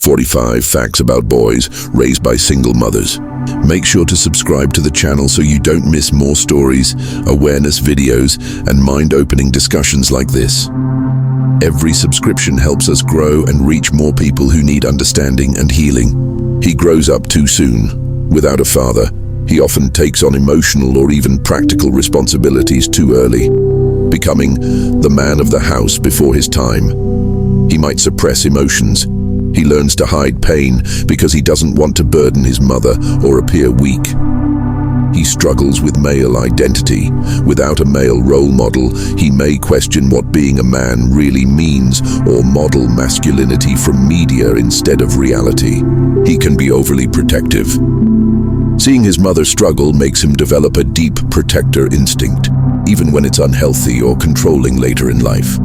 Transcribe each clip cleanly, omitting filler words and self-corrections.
45 Facts About Boys Raised by Single Mothers. Make sure to subscribe to the channel so you don't miss more stories, awareness videos, and mind-opening discussions like this. Every subscription helps us grow and reach more people who need understanding and healing. He grows up too soon. Without a father, he often takes on emotional or even practical responsibilities too early, becoming the man of the house before his time. He might suppress emotions. He learns to hide pain because he doesn't want to burden his mother or appear weak. He struggles with male identity. Without a male role model, he may question what being a man really means or model masculinity from media instead of reality. He can be overly protective. Seeing his mother struggle makes him develop a deep protector instinct, even when it's unhealthy or controlling later in life.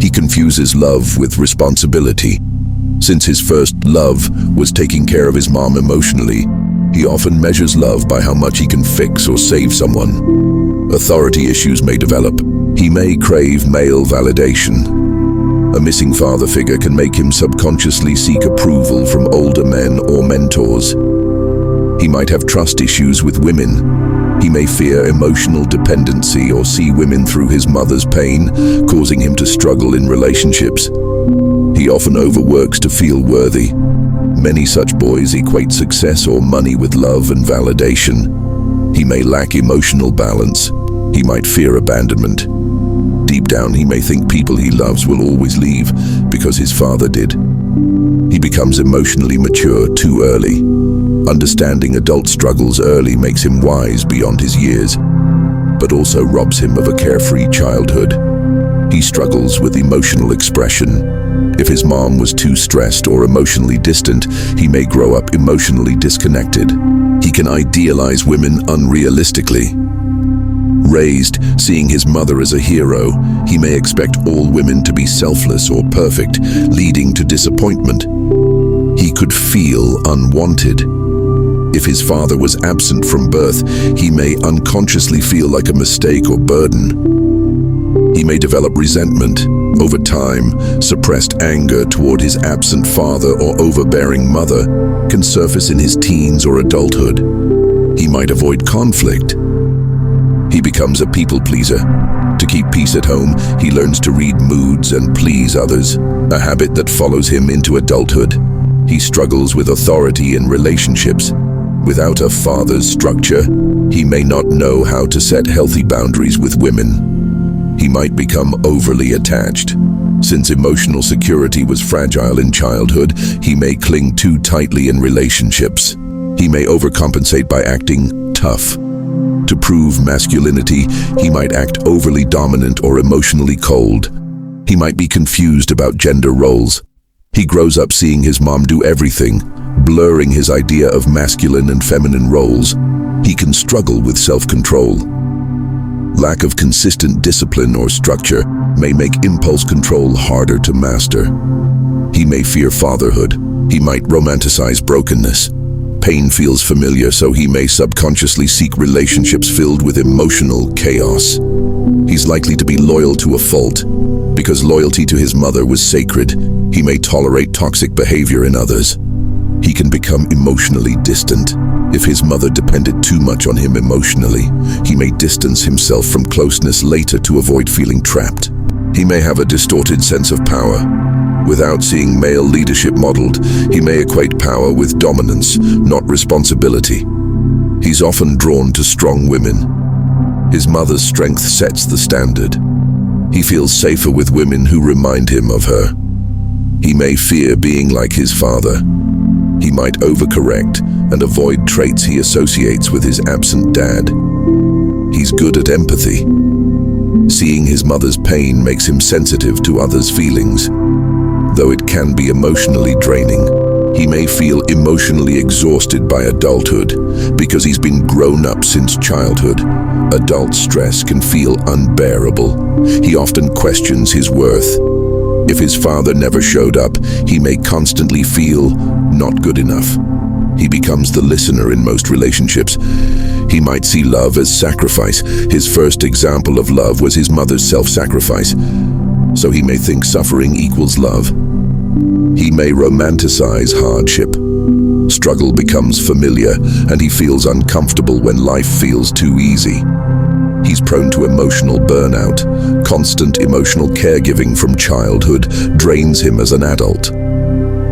He confuses love with responsibility. Since his first love was taking care of his mom emotionally, he often measures love by how much he can fix or save someone. Authority issues may develop. He may crave male validation. A missing father figure can make him subconsciously seek approval from older men or mentors. He might have trust issues with women. He may fear emotional dependency or see women through his mother's pain, causing him to struggle in relationships. He often overworks to feel worthy. Many such boys equate success or money with love and validation. He may lack emotional balance. He might fear abandonment. Deep down, he may think people he loves will always leave because his father did. He becomes emotionally mature too early. Understanding adult struggles early makes him wise beyond his years, but also robs him of a carefree childhood. He struggles with emotional expression. If his mom was too stressed or emotionally distant, he may grow up emotionally disconnected. He can idealize women unrealistically. Raised, seeing his mother as a hero, he may expect all women to be selfless or perfect, leading to disappointment. He could feel unwanted. If his father was absent from birth, he may unconsciously feel like a mistake or burden. He may develop resentment. Over time, suppressed anger toward his absent father or overbearing mother can surface in his teens or adulthood. He might avoid conflict. He becomes a people pleaser. To keep peace at home, he learns to read moods and please others, a habit that follows him into adulthood. He struggles with authority in relationships. Without a father's structure, he may not know how to set healthy boundaries with women. He might become overly attached. Since emotional security was fragile in childhood, he may cling too tightly in relationships. He may overcompensate by acting tough. To prove masculinity, he might act overly dominant or emotionally cold. He might be confused about gender roles. He grows up seeing his mom do everything, blurring his idea of masculine and feminine roles. He can struggle with self-control. Lack of consistent discipline or structure may make impulse control harder to master. He may fear fatherhood. He might romanticize brokenness. Pain feels familiar, so he may subconsciously seek relationships filled with emotional chaos. He's likely to be loyal to a fault. Because loyalty to his mother was sacred, he may tolerate toxic behavior in others. He can become emotionally distant. If his mother depended too much on him emotionally, he may distance himself from closeness later to avoid feeling trapped. He may have a distorted sense of power. Without seeing male leadership modeled, he may equate power with dominance, not responsibility. He's often drawn to strong women. His mother's strength sets the standard. He feels safer with women who remind him of her. He may fear being like his father. He might overcorrect and avoid traits he associates with his absent dad. He's good at empathy. Seeing his mother's pain makes him sensitive to others' feelings. Though it can be emotionally draining, he may feel emotionally exhausted by adulthood because he's been grown up since childhood. Adult stress can feel unbearable. He often questions his worth. If his father never showed up, he may constantly feel not good enough. He becomes the listener in most relationships. He might see love as sacrifice. His first example of love was his mother's self-sacrifice, so he may think suffering equals love. He may romanticize hardship. Struggle becomes familiar, and he feels uncomfortable when life feels too easy. He's prone to emotional burnout. Constant emotional caregiving from childhood drains him as an adult.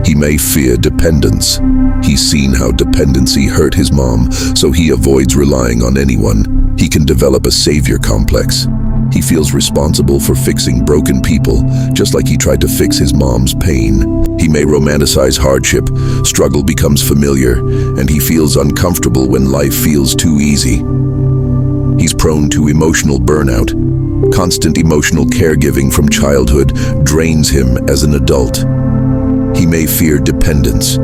He may fear dependence. He's seen how dependency hurt his mom, so he avoids relying on anyone. He can develop a savior complex. He feels responsible for fixing broken people, just like he tried to fix his mom's pain. He may romanticize hardship. Struggle becomes familiar, and he feels uncomfortable when life feels too easy. He's prone to emotional burnout. Constant emotional caregiving from childhood drains him as an adult. He may fear dependence.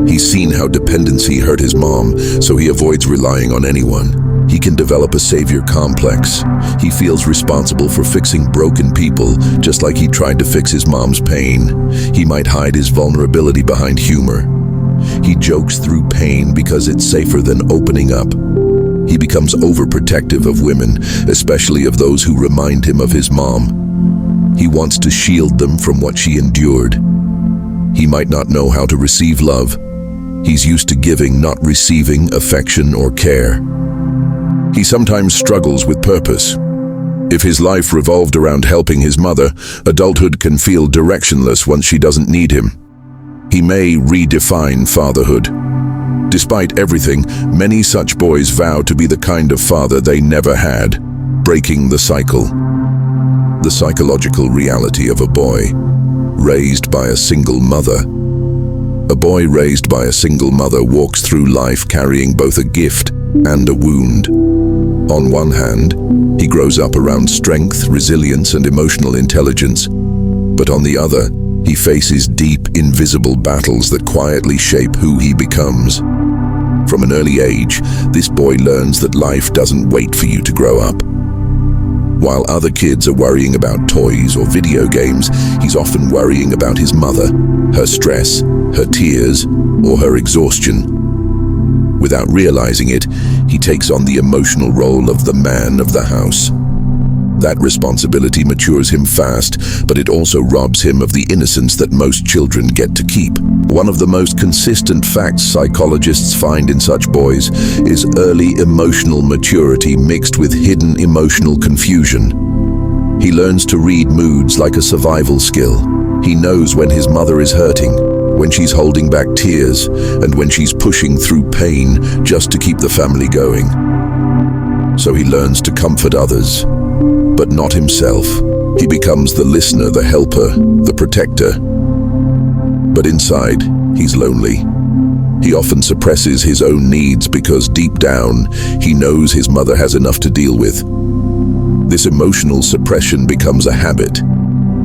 He's seen how dependency hurt his mom, so he avoids relying on anyone. He can develop a savior complex. He feels responsible for fixing broken people, just like he tried to fix his mom's pain. He might hide his vulnerability behind humor. He jokes through pain because it's safer than opening up. He becomes overprotective of women, especially of those who remind him of his mom. He wants to shield them from what she endured. He might not know how to receive love. He's used to giving, not receiving affection or care. He sometimes struggles with purpose. If his life revolved around helping his mother, adulthood can feel directionless once she doesn't need him. He may redefine fatherhood. Despite everything, many such boys vow to be the kind of father they never had, breaking the cycle. The psychological reality of a boy raised by a single mother. A boy raised by a single mother walks through life carrying both a gift and a wound. On one hand, he grows up around strength, resilience, and emotional intelligence, but on the other, he faces deep, invisible battles that quietly shape who he becomes. From an early age, this boy learns that life doesn't wait for you to grow up. While other kids are worrying about toys or video games, he's often worrying about his mother, her stress, her tears, or her exhaustion. Without realizing it, he takes on the emotional role of the man of the house. That responsibility matures him fast, but it also robs him of the innocence that most children get to keep. One of the most consistent facts psychologists find in such boys is early emotional maturity mixed with hidden emotional confusion. He learns to read moods like a survival skill. He knows when his mother is hurting, when she's holding back tears, and when she's pushing through pain just to keep the family going. So he learns to comfort others, but not himself. He becomes the listener, the helper, the protector. But inside, he's lonely. He often suppresses his own needs because deep down, he knows his mother has enough to deal with. This emotional suppression becomes a habit,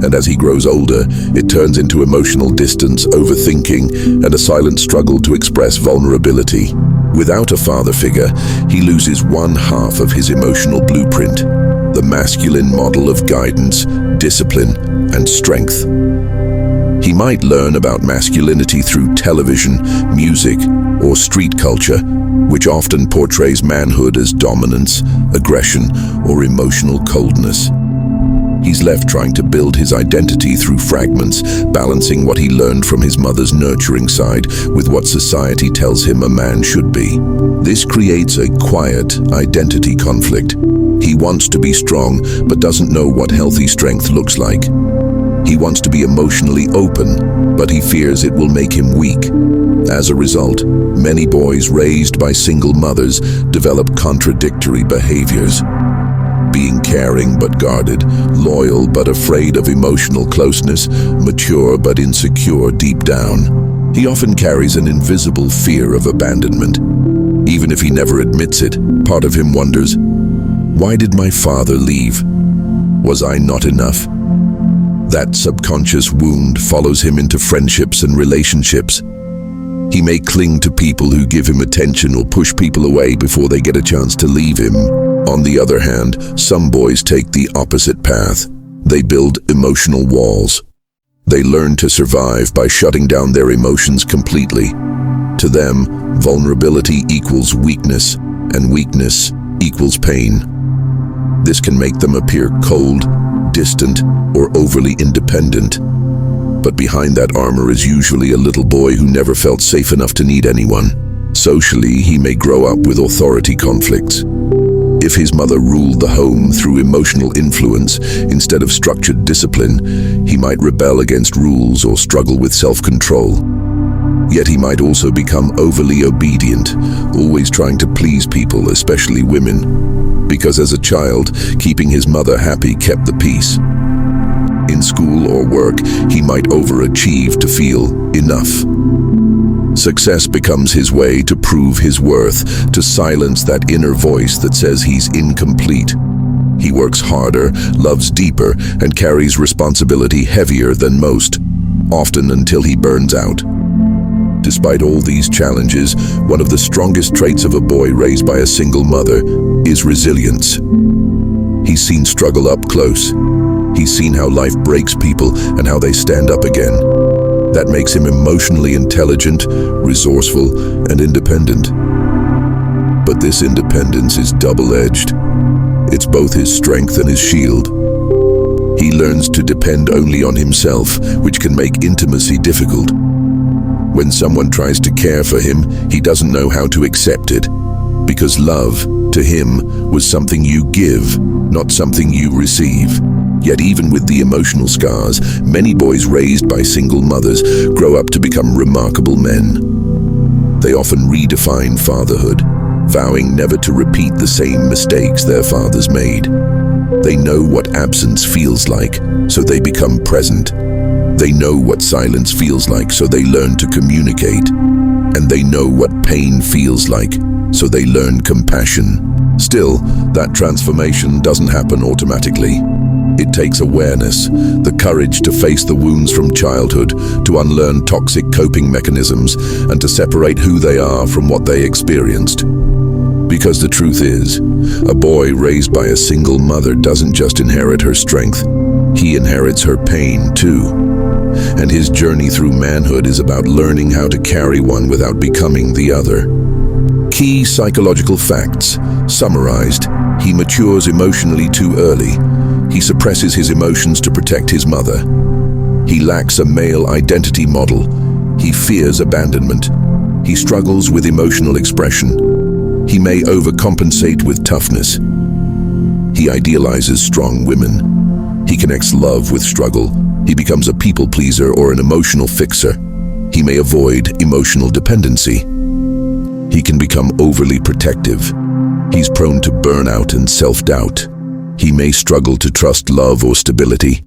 and as he grows older, it turns into emotional distance, overthinking, and a silent struggle to express vulnerability. Without a father figure, he loses one half of his emotional blueprint, the masculine model of guidance, discipline, and strength. He might learn about masculinity through television, music, or street culture, which often portrays manhood as dominance, aggression, or emotional coldness. He's left trying to build his identity through fragments, balancing what he learned from his mother's nurturing side with what society tells him a man should be. This creates a quiet identity conflict. He wants to be strong, but doesn't know what healthy strength looks like. He wants to be emotionally open, but he fears it will make him weak. As a result, many boys raised by single mothers develop contradictory behaviors. Being caring but guarded, loyal but afraid of emotional closeness, mature but insecure deep down. He often carries an invisible fear of abandonment. Even if he never admits it, part of him wonders, why did my father leave? Was I not enough? That subconscious wound follows him into friendships and relationships. He may cling to people who give him attention or push people away before they get a chance to leave him. On the other hand, some boys take the opposite path. They build emotional walls. They learn to survive by shutting down their emotions completely. To them, vulnerability equals weakness, and weakness equals pain. This can make them appear cold, distant, or overly independent. But behind that armor is usually a little boy who never felt safe enough to need anyone. Socially, he may grow up with authority conflicts. If his mother ruled the home through emotional influence instead of structured discipline, he might rebel against rules or struggle with self-control. Yet he might also become overly obedient, always trying to please people, especially women, because as a child, keeping his mother happy kept the peace. In school or work, he might overachieve to feel enough. Success becomes his way to prove his worth, to silence that inner voice that says he's incomplete. He works harder, loves deeper, and carries responsibility heavier than most, often until he burns out. Despite all these challenges, one of the strongest traits of a boy raised by a single mother is resilience. He's seen struggle up close. He's seen how life breaks people and how they stand up again. That makes him emotionally intelligent, resourceful, and independent. But this independence is double-edged. It's both his strength and his shield. He learns to depend only on himself, which can make intimacy difficult. When someone tries to care for him, he doesn't know how to accept it, because love, to him, was something you give, not something you receive. Yet even with the emotional scars, many boys raised by single mothers grow up to become remarkable men. They often redefine fatherhood, vowing never to repeat the same mistakes their fathers made. They know what absence feels like, so they become present. They know what silence feels like, so they learn to communicate. And they know what pain feels like, so they learn compassion. Still, that transformation doesn't happen automatically. It takes awareness, the courage to face the wounds from childhood, to unlearn toxic coping mechanisms, and to separate who they are from what they experienced. Because the truth is, a boy raised by a single mother doesn't just inherit her strength, he inherits her pain too. And his journey through manhood is about learning how to carry one without becoming the other. Key psychological facts. Summarized, he matures emotionally too early. He suppresses his emotions to protect his mother. He lacks a male identity model. He fears abandonment. He struggles with emotional expression. He may overcompensate with toughness. He idealizes strong women. He connects love with struggle. He becomes a people pleaser or an emotional fixer. He may avoid emotional dependency. He can become overly protective. He's prone to burnout and self-doubt. He may struggle to trust love or stability.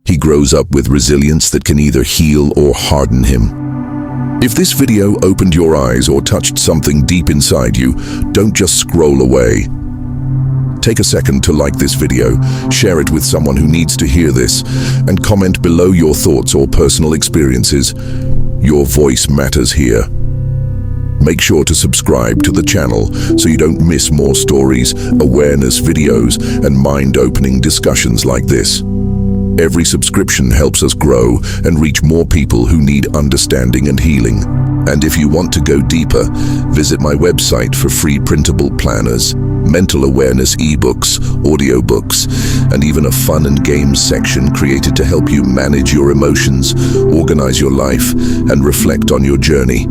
He grows up with resilience that can either heal or harden him. If this video opened your eyes or touched something deep inside you, don't just scroll away. Take a second to like this video, share it with someone who needs to hear this, and comment below your thoughts or personal experiences. Your voice matters here. Make sure to subscribe to the channel so you don't miss more stories, awareness videos, and mind-opening discussions like this. Every subscription helps us grow and reach more people who need understanding and healing. And if you want to go deeper, visit my website for free printable planners, mental awareness ebooks, audiobooks, and even a fun and games section created to help you manage your emotions, organize your life, and reflect on your journey.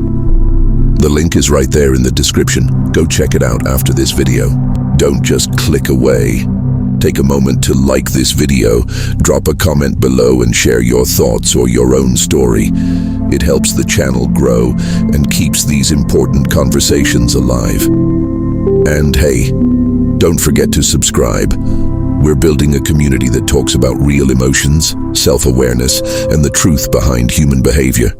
The link is right there in the description. Go check it out after this video. Don't just click away. Take a moment to like this video, drop a comment below and share your thoughts or your own story. It helps the channel grow and keeps these important conversations alive. And hey, don't forget to subscribe. We're building a community that talks about real emotions, self-awareness, and the truth behind human behavior.